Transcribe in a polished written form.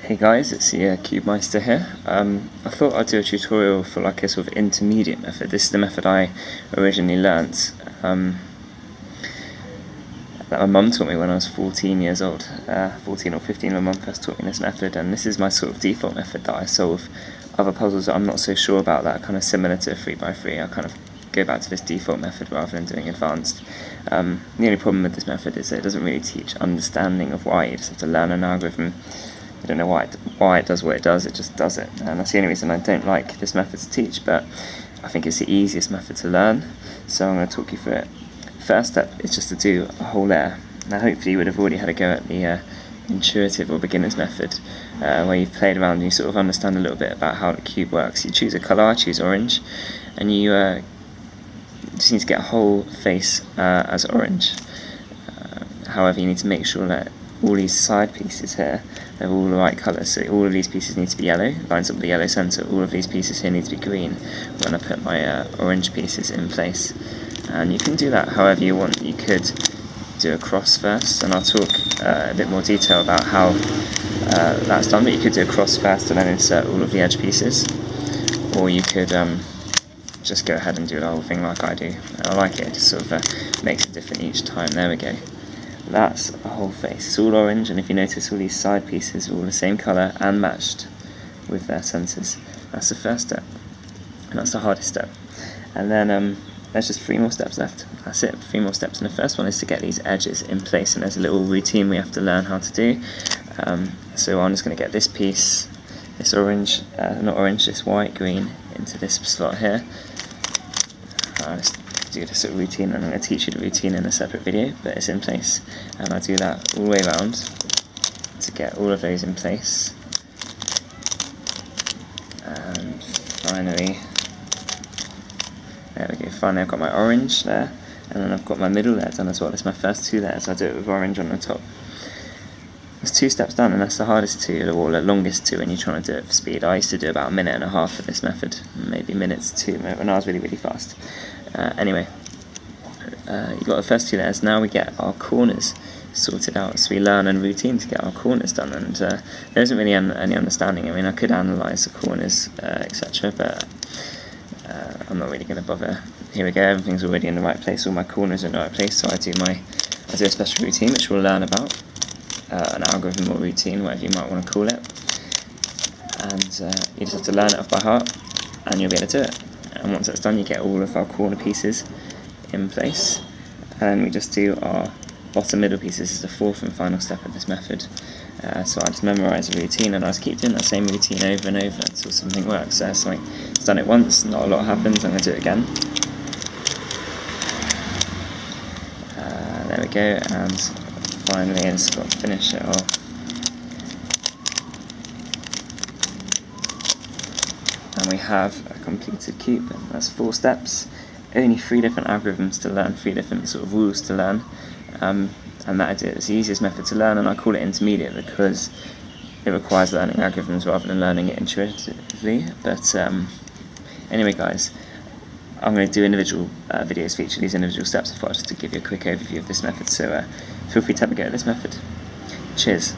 Hey guys, it's the Cube Meister here. I thought I'd do a tutorial for like a sort of intermediate method. This is the method I originally learnt, that my mum taught me when I was 14 years old. 14 or 15, my mum first taught me this method, and this is my sort of default method that I solve other puzzles that I'm not so sure about that are kind of similar to 3x3. I kind of go back to this default method rather than doing advanced. The only problem with this method is that it doesn't really teach understanding of why. You just have to learn an algorithm. I don't know why it does what it does, it just does it. And that's the only reason I don't like this method to teach, but I think it's the easiest method to learn, so I'm going to talk you through it. First step is just to do a whole layer. Now hopefully you would have already had a go at the intuitive or beginner's method, where you've played around and you sort of understand a little bit about how the cube works. You choose a colour, I choose orange, and you just need to get a whole face as orange. However, you need to make sure that all these side pieces here, they're all the right colour, so all of these pieces need to be yellow, lines up with the yellow centre. All of these pieces here need to be green when I put my orange pieces in place. And you can do that however you want. You could do a cross first, and I'll talk a bit more detail about how that's done, but you could do a cross first and then insert all of the edge pieces, or you could just go ahead and do the whole thing like I do. And I like it, it just sort of makes it different each time. There we go. That's a whole face. It's all orange, and if you notice all these side pieces are all the same colour and matched with their centres. That's the first step, and that's the hardest step. And then there's just 3 more steps left. That's it, 3 more steps. And the first one is to get these edges in place, and there's a little routine we have to learn how to do. So I'm just going to get this piece, this orange, not orange, this white, green, into this slot here. Let's do this sort of routine, and I'm going to teach you the routine in a separate video, but it's in place, and I do that all the way around to get all of those in place. And finally, there we go, finally I've got my orange there, and then I've got my middle layer done as well. It's my first 2 layers, I do it with orange on the top. There's 2 steps done, and that's the hardest 2, or the longest 2 when you're trying to do it for speed. I used to do about 1.5 minutes for this method, maybe minutes 2 when I was really fast. Anyway, you've got the first 2 layers. Now we get our corners sorted out, so we learn a routine to get our corners done, and there isn't really any understanding. I mean, I could analyse the corners, etc., but I'm not really going to bother. Here we go, everything's already in the right place, all my corners are in the right place, so I do a special routine which we'll learn about, an algorithm or routine, whatever you might want to call it, and you just have to learn it off by heart, and you'll be able to do it. And once that's done, you get all of our corner pieces in place, and then we just do our bottom middle pieces. This is the 4th and final step of this method. So I just memorise a routine, and I just keep doing that same routine over and over until something works. So it's like, it's done it once, not a lot happens, I'm going to do it again. There we go, and finally I just got to finish it off. And we have a completed cube, and that's 4 steps, only 3 different algorithms to learn, 3 different sort of rules to learn, and that is it. It's the easiest method to learn, and I call it intermediate because it requires learning algorithms rather than learning it intuitively. But anyway guys, I'm going to do individual videos for each of these individual steps. I thought just to give you a quick overview of this method, so feel free to have a go at this method. Cheers.